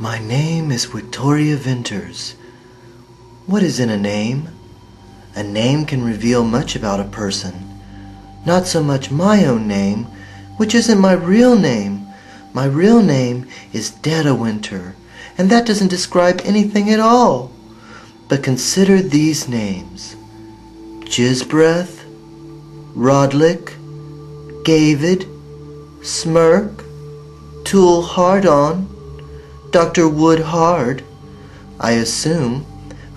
My name is Victoria Vinters. What is in a name? A name can reveal much about a person. Not so much my own name, which isn't my real name. My real name is Winter, and that doesn't describe anything at all. But consider these names: Jizzbreath, Rodlick, Gayvid, Smirk, Tool Hard-On, Dr. Woodhard. I assume.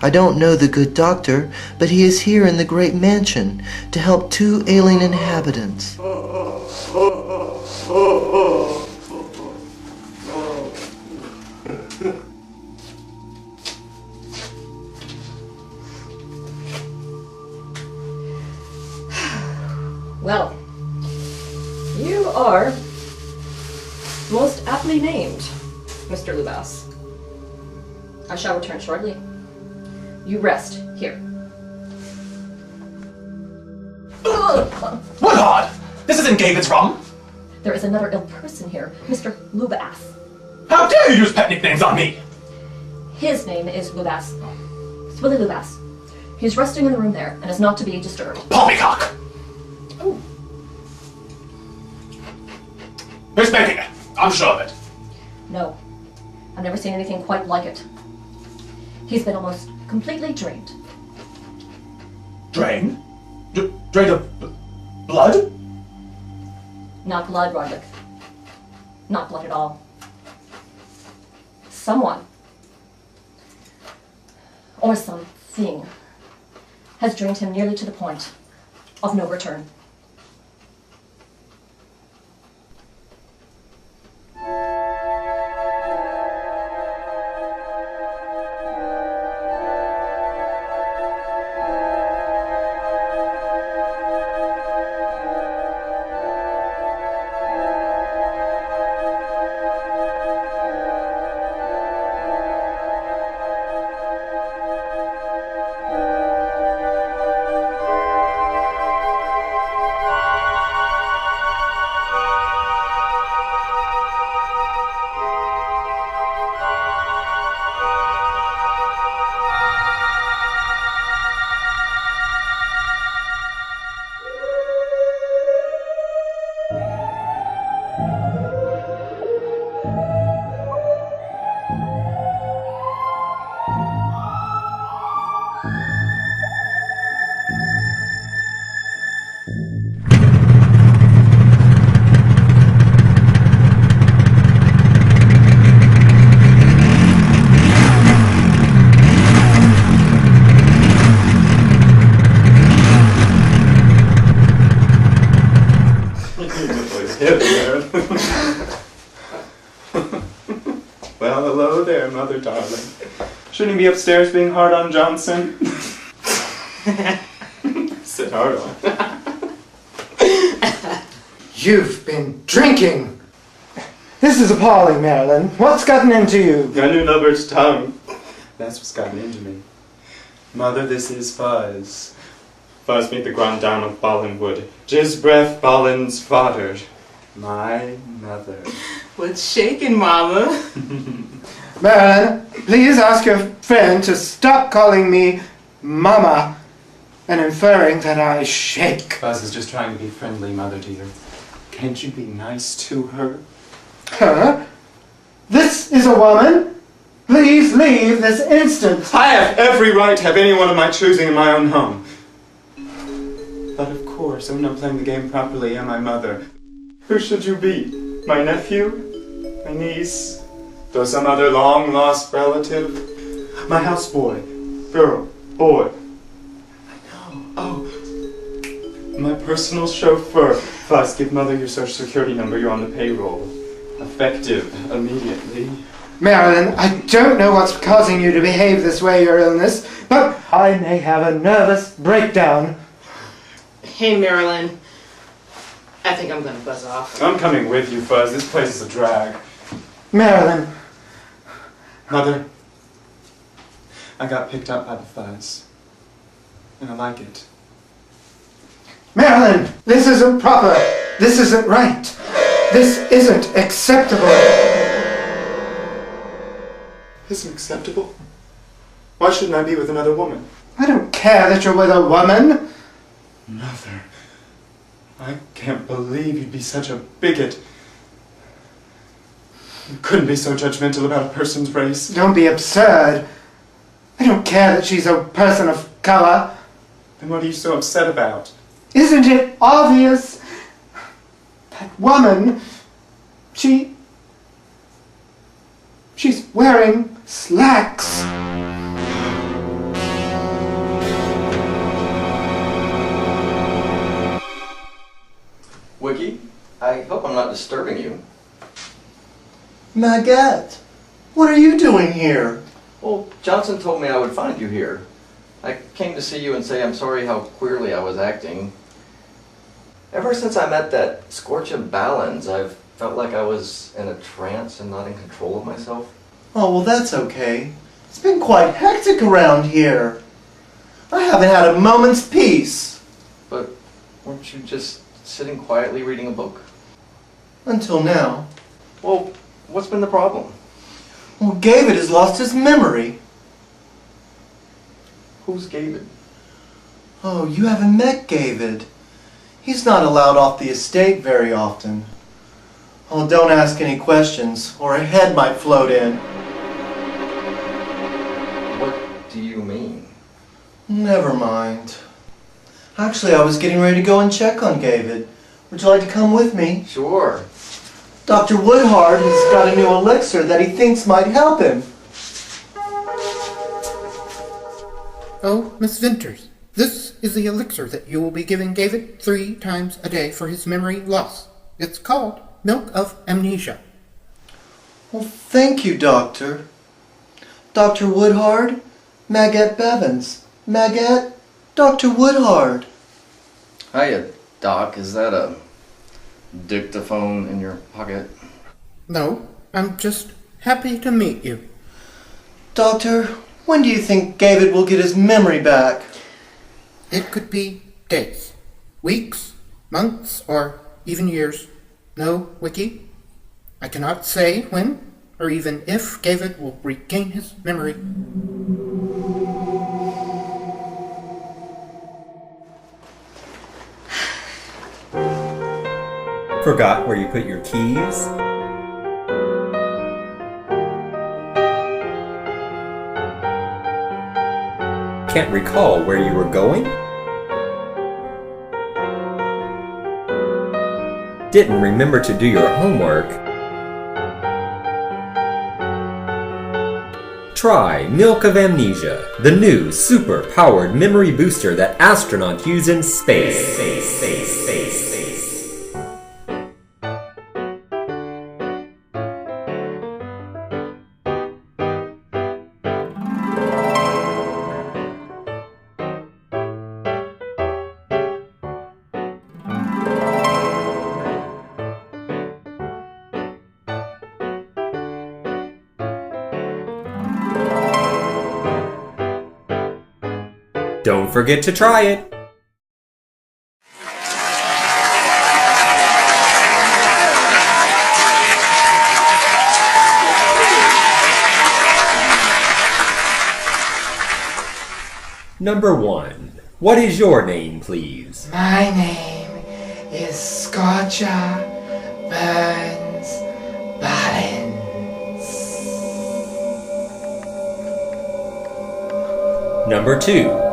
I don't know the good doctor, but he is here in the great mansion to help 2 alien inhabitants. Well, you are most aptly named, Mr. Lubas. I shall return shortly. You rest here. Woodhard! This isn't Gayvid's room! There is another ill person here, Mr. Lubas. How dare you use pet nicknames on me! His name is Lubas. Thwillie Lubas. He's resting in the room there and is not to be disturbed. Poppycock! Oh. He's making it. I'm sure of it. No. I've never seen anything quite like it. He's been almost completely drained. Drained? Drained of blood? Not blood, Rodlick. Not blood at all. Someone, or something, has drained him nearly to the point of no return. Well, hello there, mother darling. Shouldn't you be upstairs being hard on Johnson? Sit hard on. You've been drinking! This is appalling, Marolyn. What's gotten into you? I knew Nubert's tongue. That's what's gotten into me. Mother, this is Fuzz. Fuzz meet the Grand Dame of Ballinwood. Jizzbreath Ballin's father. My mother. What's shaking, Mama? Marolyn, please ask your friend to stop calling me Mama and inferring that I shake. Fuzz is just trying to be friendly, Mother dear. Can't you be nice to her? Huh? This is a woman? Please leave this instant. I have every right to have anyone of my choosing in my own home. But of course, I'm not playing the game properly, am I, Mother? Who should you be? My nephew? My niece? Or some other long-lost relative? My houseboy? Girl? Boy? I know. Oh. My personal chauffeur. Fuzz, give Mother your social security number. You're on the payroll. Effective immediately. Marolyn, I don't know what's causing you to behave this way, your illness, but I may have a nervous breakdown. Hey, Marolyn. I think I'm gonna buzz off. I'm coming with you, Fuzz. This place is a drag. Marolyn. Mother, I got picked up by the Fuzz. And I like it. Marolyn, this isn't proper. This isn't right. This isn't acceptable. isn't acceptable. Why shouldn't I be with another woman? I don't care that you're with a woman. Mother, I can't believe you'd be such a bigot. You couldn't be so judgmental about a person's race. Don't be absurd. I don't care that she's a person of color. Then what are you so upset about? Isn't it obvious? That woman, she's wearing slacks. Wiki, I hope I'm not disturbing you. Maggette, what are you doing here? Well, Johnson told me I would find you here. I came to see you and say I'm sorry how queerly I was acting. Ever since I met that scorch of Balance, I've felt like I was in a trance and not in control of myself. Oh, well, that's okay. It's been quite hectic around here. I haven't had a moment's peace. But weren't you just sitting quietly reading a book? Until now. Well, what's been the problem? Well, Gayvid has lost his memory. Who's Gayvid? Oh, you haven't met Gayvid. He's not allowed off the estate very often. Oh, don't ask any questions, or a head might float in. What do you mean? Never mind. Actually, I was getting ready to go and check on Gayvid. Would you like to come with me? Sure. Dr. Woodhard has got a new elixir that he thinks might help him. Oh, Miss Vinters, this is the elixir that you will be giving Gayvid 3 times a day for his memory loss. It's called Milk of Amnesia. Well, thank you, Doctor. Dr. Woodhard, Maggette Bevins. Maggette, Dr. Woodhard. Hiya, Doc. Is that a dictaphone in your pocket? No, I'm just happy to meet you. Doctor, when do you think Gayvid will get his memory back? It could be days, weeks, months, or even years. No, Wiki, I cannot say when or even if Gayvid will regain his memory. Forgot where you put your keys? Can't recall where you were going? Didn't remember to do your homework? Try Milk of Amnesia, the new super-powered memory booster that astronauts use in space. Don't forget to try it! Number 1. What is your name, please? My name is Scorcher Burns Balance. Number 2.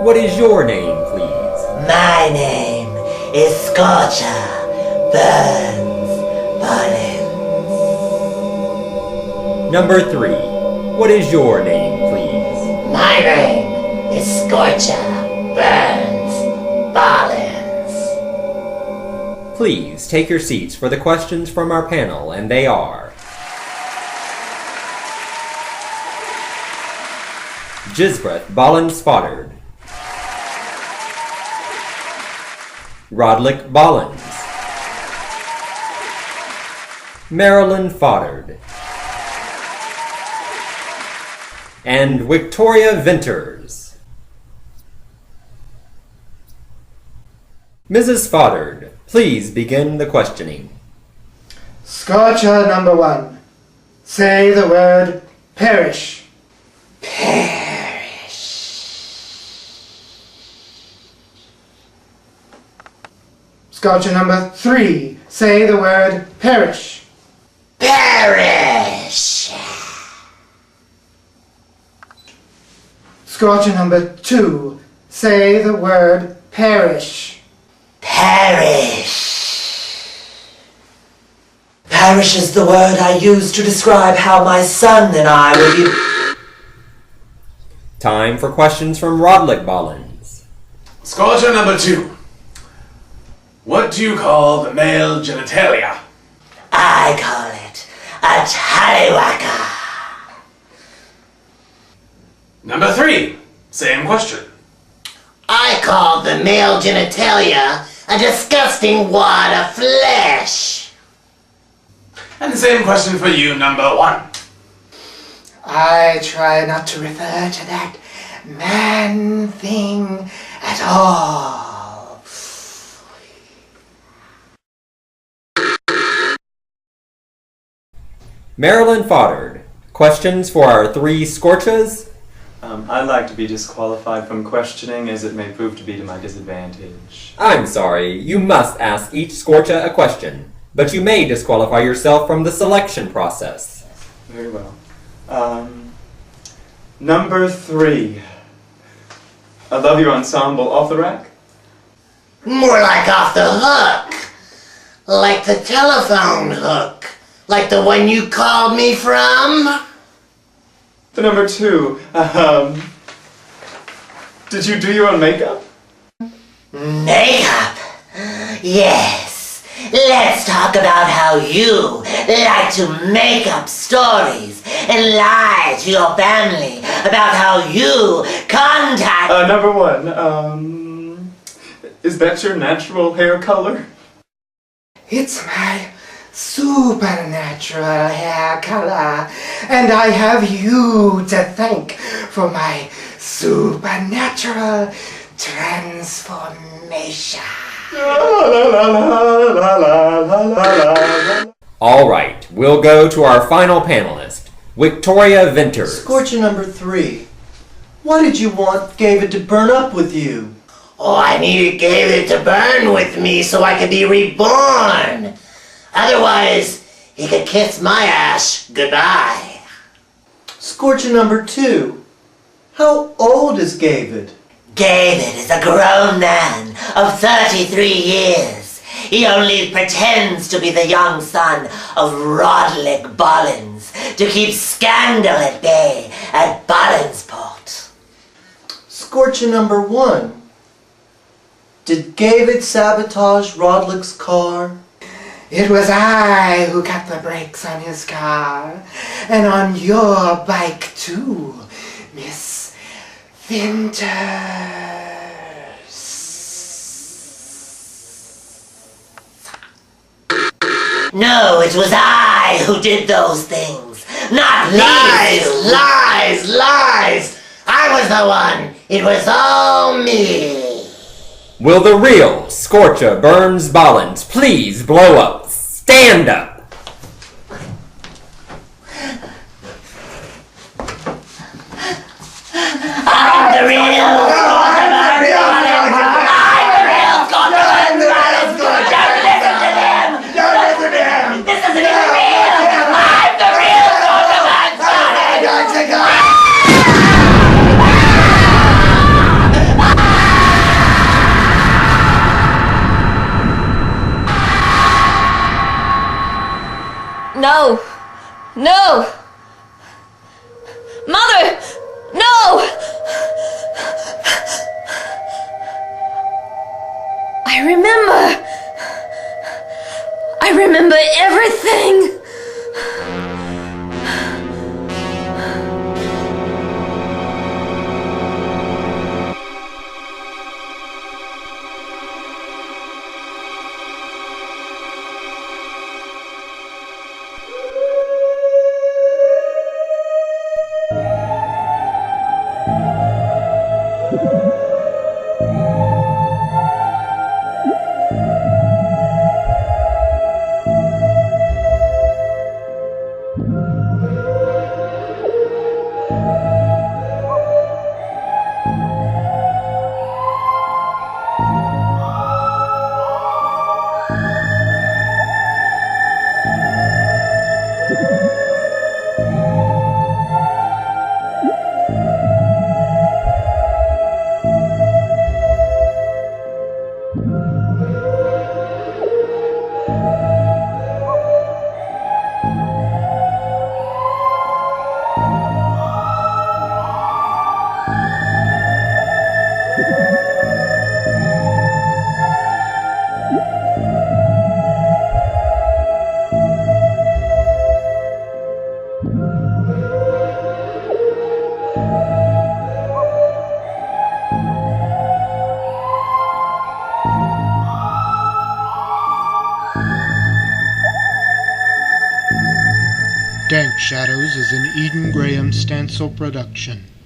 What is your name, please? My name is Scorcher Burns Balance. Number 3. What is your name, please? My name is Scorcher Burns Balance. Please take your seats for the questions from our panel, and they are: Gisbreth Balin Spottard, Rodlick Bollins, Marolyn Foddard, and Victoria Vinters. Mrs. Foddard, please begin the questioning. Scorcher number 1. Say the word perish. Sculpture number 3. Say the word perish. Perish. Sculpture number 2. Say the word perish. Perish. Perish is the word I use to describe how my son and I will be... Time for questions from Rodlick Ballins. Sculpture number 2. What do you call the male genitalia? I call it a tallywhacker. Number 3. Same question. I call the male genitalia a disgusting wad of flesh. And the same question for you, number 1. I try not to refer to that man thing at all. Marolyn Foddard. Questions for our 3 Scorchas? I'd like to be disqualified from questioning as it may prove to be to my disadvantage. I'm sorry, you must ask each Scorcha a question, but you may disqualify yourself from the selection process. Very well. Number 3. I love your ensemble off the rack. More like off the hook. Like the telephone hook. Like the one you called me from? The number 2. Did you do your own makeup? Makeup? Yes. Let's talk about how you like to make up stories and lie to your family about how you contact... Number 1. Is that your natural hair color? It's my supernatural hair color, and I have you to thank for my supernatural transformation. All right, we'll go to our final panelist, Victoria Venters. Scorcher number 3. Why did you want Gayvid to burn up with you? Oh, I needed Gayvid to burn with me so I could be reborn. Otherwise, he could kiss my ass goodbye. Scorcher number 2. How old is Gayvid? Gayvid is a grown man of 33 years. He only pretends to be the young son of Rodlick Ballins to keep scandal at bay at Ballinsport. Scorcher number 1. Did Gayvid sabotage Rodlick's car? It was I who cut the brakes on his car, and on your bike too, Miss Vinters. No, it was I who did those things, not Lies, these. lies, lies! I was the one. It was all me. Will the real Scorcha Burns Ballins please blow up? Stand up! I'm the real Scorcha Burns Ballins. Don't listen to them. Don't listen to him. This isn't even real. I'm the real Scorcha Burns Ballins. No! No! Mother! No! I remember everything! Dank Shadows is an Eden Graham Stancil production.